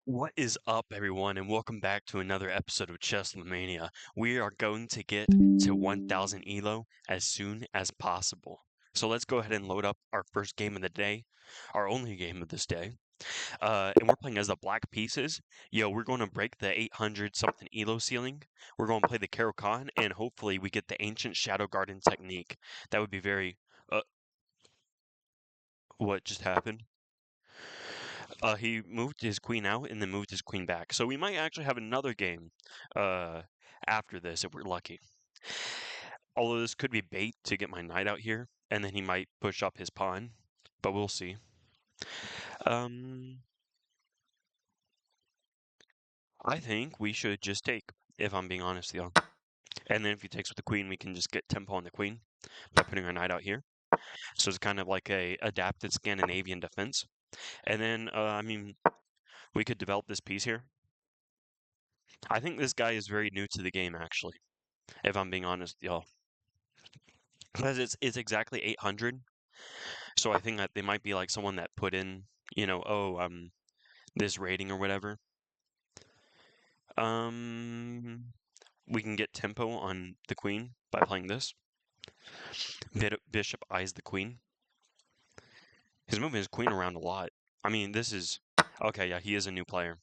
What is up, everyone, and welcome back to another episode of Chesslemania. We are going to get to 1000 elo as soon as possible. So let's go ahead and load up our first game of the day, our only game of this day. And we're playing as the Black Pieces. Yo, we're going to break the 800 something elo ceiling. We're going to play the Khan, and hopefully we get the Ancient Shadow Garden technique. That would be very. Uh, what just happened? He moved his queen out and then moved his queen back. So we might actually have another game uh, after this if we're lucky. Although this could be bait to get my knight out here, and then he might push up his pawn, but we'll see. Um, I think we should just take, if I'm being honest, y'all. And then if he takes with the queen, we can just get tempo on the queen by putting our knight out here. So it's kind of like a adapted Scandinavian defense. And then, we could develop this piece here. I think this guy is very new to the game, actually, if I'm being honest, y'all. Because it's exactly 800, so I think that they might be like someone that put in, this rating or whatever. We can get tempo on the queen by playing this. Bishop eyes the queen. He's moving his queen around a lot. I mean, this is okay. Yeah, he is a new player.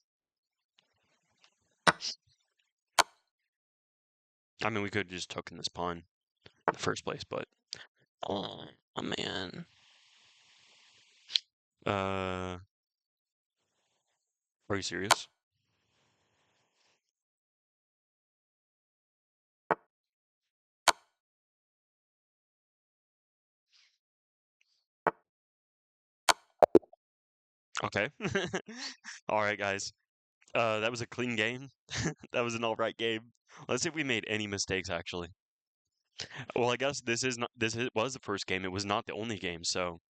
I mean, we could have just taken this pawn in the first place, but oh man. Are you serious? Okay. All right, guys. That was a clean game. That was an all right game. Let's see if we made any mistakes, actually. Well, I guess was the first game. It was not the only game, so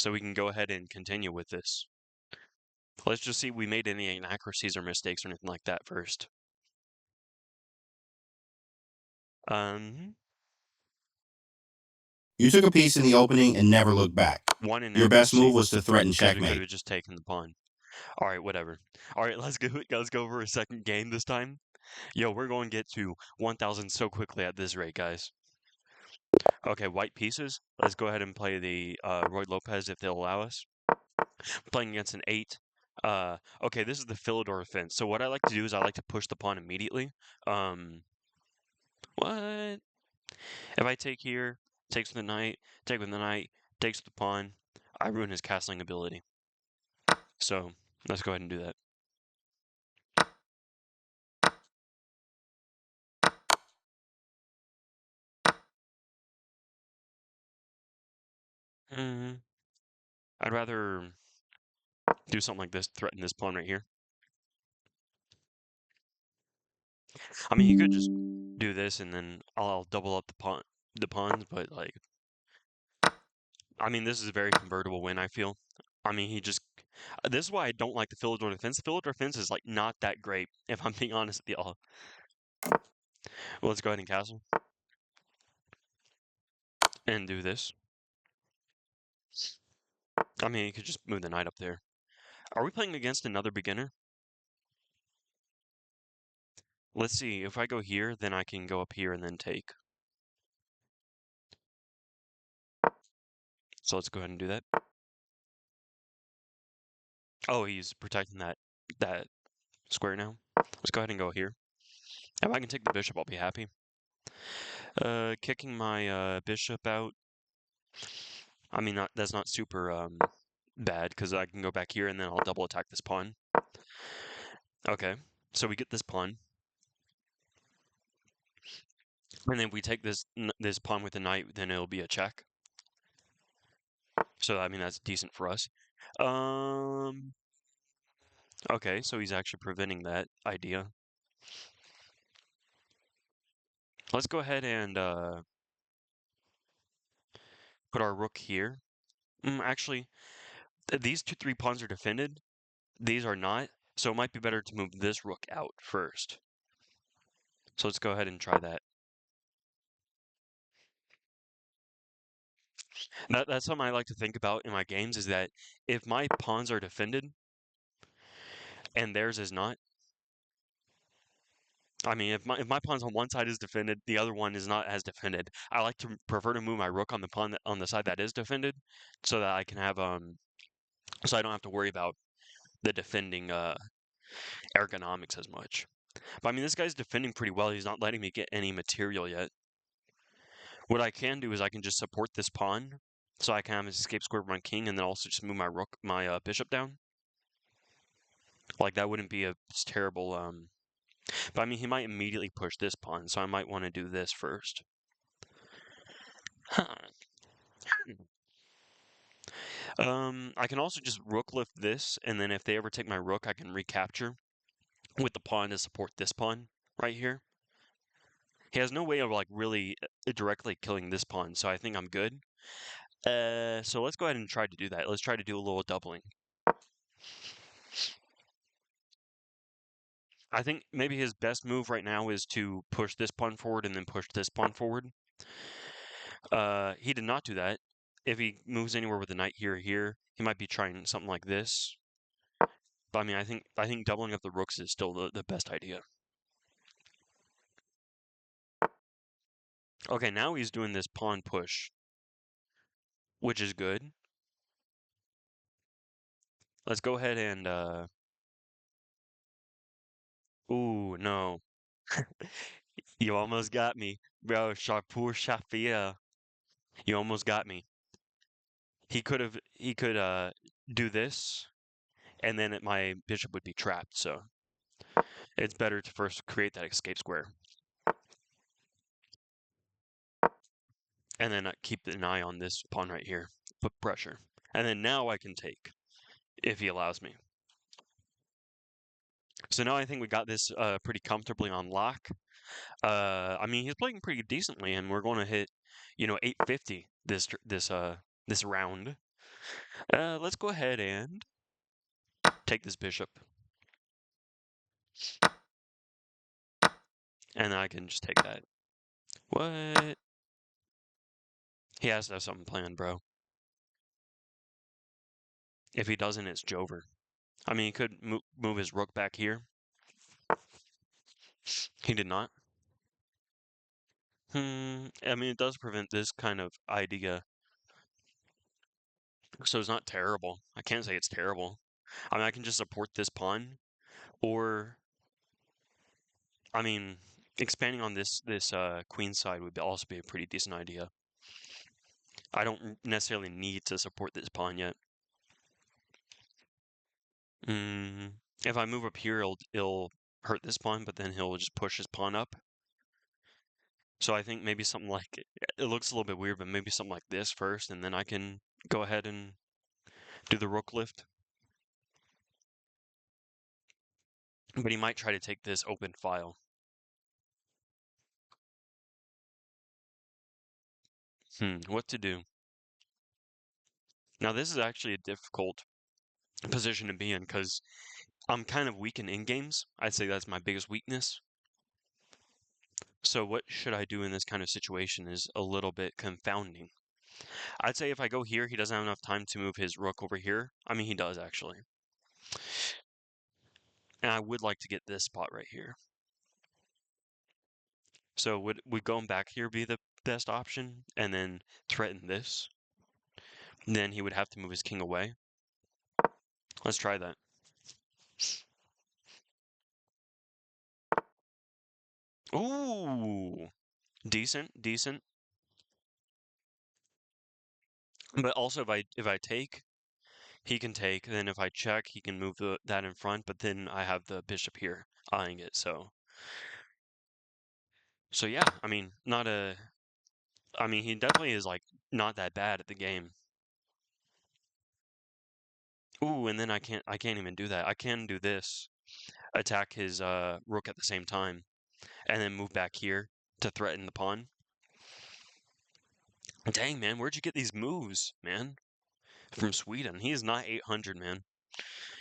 we can go ahead and continue with this. Let's just see if we made any inaccuracies or mistakes or anything like that first. Um, You took a piece in the opening and never looked back. One Your best inaccuracy move was to threaten because we could checkmate. have just taken the pawn. All right, whatever. All right, let's go. Let's go for a second game this time. Yo, we're going to get to 1,000 so quickly at this rate, guys. Okay, white pieces. Let's go ahead and play the Roy Lopez if they'll allow us. Playing against an 8. Okay, this is the Philidor defense. So what I like to do is I like to push the pawn immediately. What? If I take here, takes with the knight, take with the knight, takes with the pawn, I ruin his castling ability. So let's go ahead and do that. Mm, I'd rather do something like this, threaten this pawn right here. I mean, you could just do this and then I'll double up the pawns, but like, I mean, this is a very convertible win, I feel. I mean, this is why I don't like the Philidor defense. The Philidor defense is like not that great, if I'm being honest with y'all. Well, let's go ahead and castle. And do this. I mean, you could just move the knight up there. Are we playing against another beginner? Let's see, if I go here, then I can go up here and then take. So let's go ahead and do that. Oh, he's protecting that square now. Let's go ahead and go here. If I can take the bishop, I'll be happy. Kicking my bishop out. I mean, that's not super bad because I can go back here and then I'll double attack this pawn. Okay, so we get this pawn. And then if we take this pawn with the knight, then it'll be a check. So I mean that's decent for us. Okay, so he's actually preventing that idea. Let's go ahead and put our rook here. Actually, these 3 pawns are defended. These are not, so it might be better to move this rook out first. So let's go ahead and try that. That's something I like to think about in my games is that if my pawns are defended, and theirs is not. I mean, if my pawn's on one side is defended, the other one is not as defended. I like to prefer to move my rook on the pawn on the side that is defended, so that I can have so I don't have to worry about the defending ergonomics as much. But I mean, this guy's defending pretty well. He's not letting me get any material yet. What I can do is I can just support this pawn, so I can have an escape square with my king, and then also just move my bishop down. Like that wouldn't be a terrible. But I mean, he might immediately push this pawn, so I might want to do this first. Huh. I can also just rook lift this, and then if they ever take my rook, I can recapture with the pawn to support this pawn right here. He has no way of like really directly killing this pawn, so I think I'm good. So let's go ahead and try to do that. Let's try to do a little doubling. I think maybe his best move right now is to push this pawn forward and then push this pawn forward. He did not do that. If he moves anywhere with a knight here or here, he might be trying something like this. But I mean, I think doubling up the rooks is still the best idea. Okay, now he's doing this pawn push, which is good. Let's go ahead and ooh, no. You almost got me. Bro, Sharpur Shafia. You almost got me. He could do this, and then my bishop would be trapped, so it's better to first create that escape square. And then keep an eye on this pawn right here. Put pressure. And then now I can take, if he allows me. So now I think we got this pretty comfortably on lock. I mean, he's playing pretty decently, and we're going to hit, 850 this round. Let's go ahead and take this bishop. And then I can just take that. What? He has to have something planned, bro. If he doesn't, it's Jover. I mean, he could move his rook back here. He did not. I mean, it does prevent this kind of idea. So it's not terrible. I can't say it's terrible. I mean, I can just support this pawn, or I mean, expanding on this queen side would also be a pretty decent idea. I don't necessarily need to support this pawn yet. If I move up here, it'll hurt this pawn, but then he'll just push his pawn up. So I think maybe something like it looks a little bit weird, but maybe something like this first, and then I can go ahead and do the rook lift. But he might try to take this open file. What to do? Now this is actually a difficult position to be in because I'm kind of weak in games. I'd say that's my biggest weakness. So what should I do in this kind of situation is a little bit confounding. I'd say if I go here, he doesn't have enough time to move his rook over here. I mean, he does actually. And I would like to get this spot right here. So would going back here be the best option and then threaten this? Then he would have to move his king away. Let's try that. Ooh, decent. But also if I take, he can take. Then if I check, he can move that in front. But then I have the bishop here eyeing it. So yeah. I mean, not a. I mean, he definitely is like not that bad at the game. Ooh, and then I can't even do that. I can do this, attack his rook at the same time, and then move back here to threaten the pawn. Dang, man, where'd you get these moves, man? From Sweden. He is not 800, man.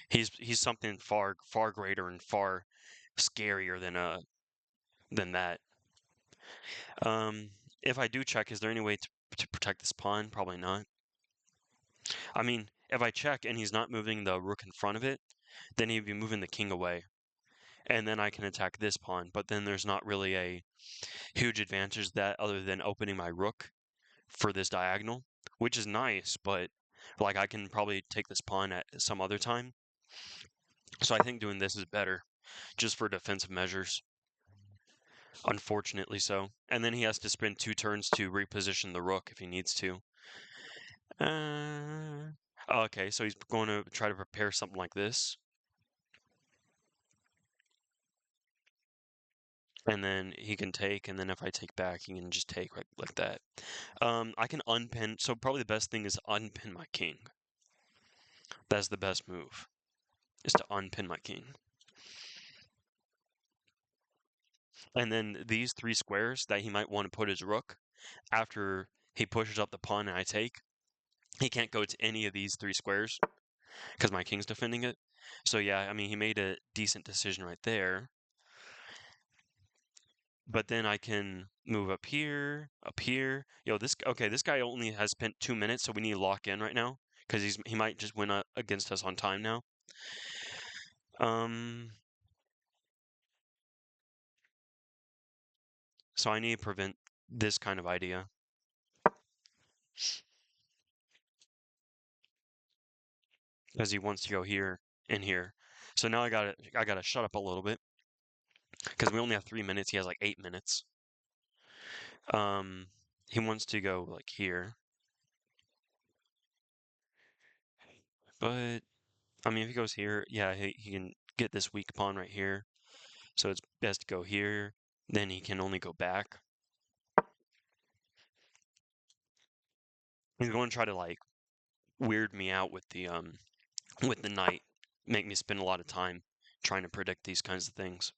He's something far greater and far scarier than that. If I do check, is there any way to protect this pawn? Probably not. I mean, if I check and he's not moving the rook in front of it, then he'd be moving the king away. And then I can attack this pawn, but then there's not really a huge advantage that other than opening my rook for this diagonal, which is nice, but like I can probably take this pawn at some other time. So I think doing this is better just for defensive measures. Unfortunately so. And then he has to spend 2 turns to reposition the rook if he needs to. Okay, so he's going to try to prepare something like this. And then he can take, and then if I take back, he can just take like that. I can unpin, so probably the best thing is unpin my king. That's the best move, is to unpin my king. And then these 3 squares that he might want to put his rook, after he pushes up the pawn and I take, he can't go to any of these 3 squares because my king's defending it. So yeah, I mean, he made a decent decision right there. But then I can move up here, up here. Yo, this guy only has spent 2 minutes, so we need to lock in right now because he might just win against us on time now. So I need to prevent this kind of idea. Because he wants to go here and here. So now I gotta shut up a little bit. Because we only have 3 minutes, he has like 8 minutes. He wants to go like here. But I mean if he goes here, yeah, he can get this weak pawn right here. So it's best to go here. Then he can only go back. He's going to try to like weird me out with the knight, make me spend a lot of time trying to predict these kinds of things.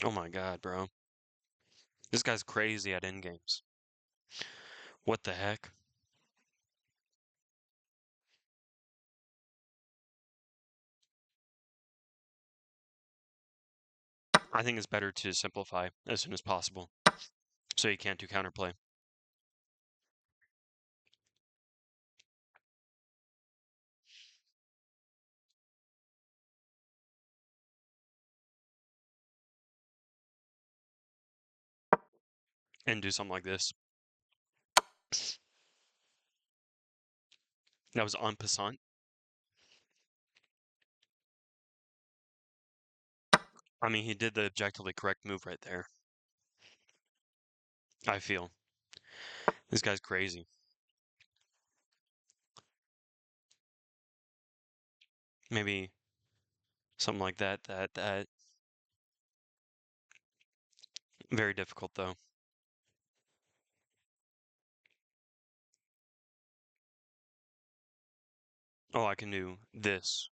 Oh my god, bro. This guy's crazy at endgames. What the heck? I think it's better to simplify as soon as possible so you can't do counterplay. And do something like this. That was en passant. I mean, he did the objectively correct move right there. I feel. This guy's crazy. Maybe something like that. Very difficult, though. Oh, I can do this.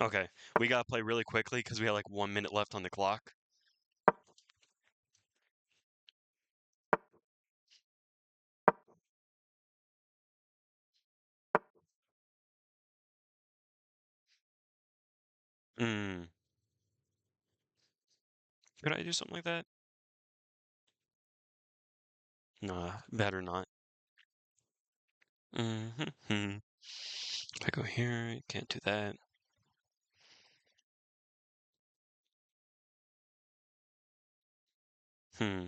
Okay, we gotta play really quickly because we have like 1 minute left on the clock. Hmm. Could I do something like that? Nah, better not. If I go here, you can't do that. Hmm.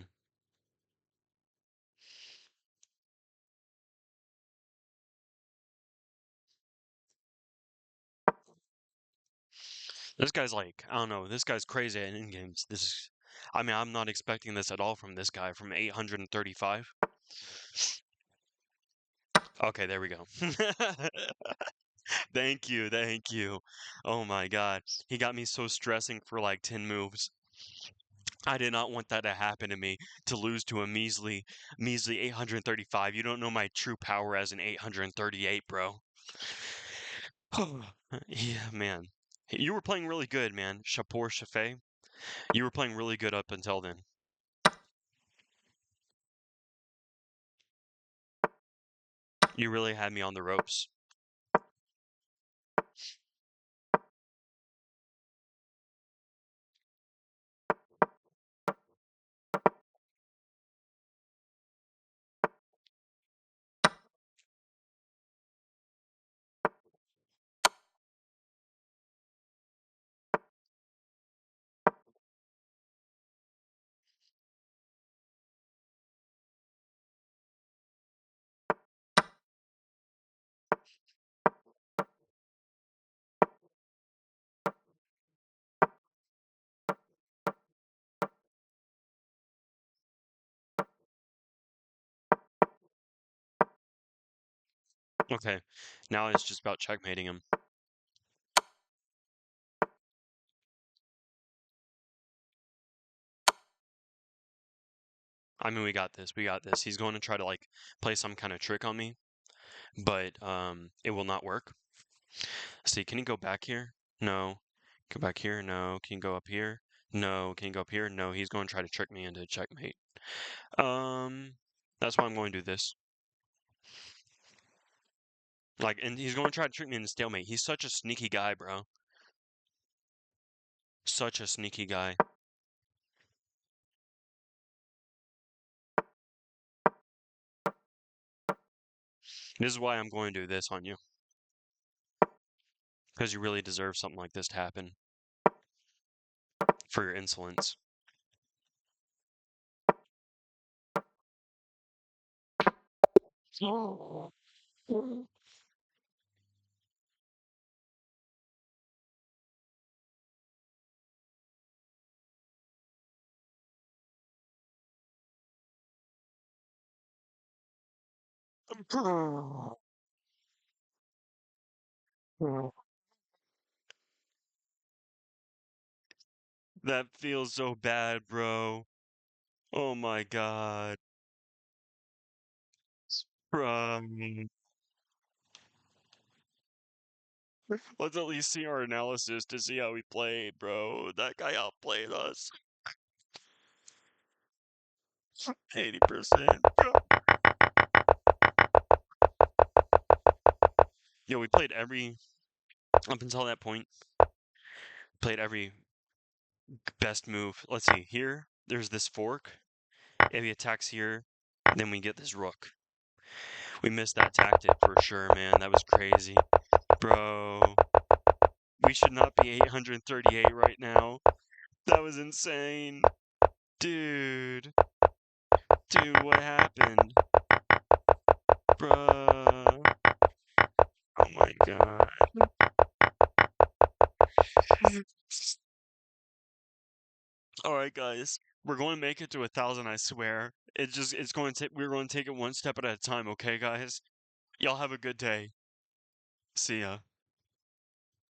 This guy's like, I don't know, this guy's crazy at in games. I mean, I'm not expecting this at all from this guy from 835. Okay, there we go. Thank you, thank you. Oh my God. He got me so stressing for like 10 moves. I did not want that to happen to me, to lose to a measly 835. You don't know my true power as an 838, bro. Yeah, man. You were playing really good, man. Chapeau Chafe. You were playing really good up until then. You really had me on the ropes. Okay, now it's just about checkmating him. I mean, we got this. We got this. He's going to try to like play some kind of trick on me, but it will not work. See, can he go back here? No. Go back here? No. Can you go up here? No. Can you go up here? No. He's going to try to trick me into checkmate. That's why I'm going to do this. Like, and he's going to try to trick me into stalemate. He's such a sneaky guy, bro. Such a sneaky guy. This is why I'm going to do this on you. Because you really deserve something like this to happen. For your insolence. That feels so bad, bro. Oh my god. Bro. Let's at least see our analysis to see how we played, bro. That guy outplayed us. 80%, bro. Yo, we played every, up until that point, played every best move. Let's see, here, there's this fork. If he attacks here, then we get this rook. We missed that tactic for sure, man. That was crazy. Bro, we should not be 838 right now. That was insane. Dude. Dude, what happened? Bruh. Oh my god. Alright, guys. We're going to make it to 1,000, I swear. It's going to we're going to take it one step at a time, okay, guys? Y'all have a good day. See ya.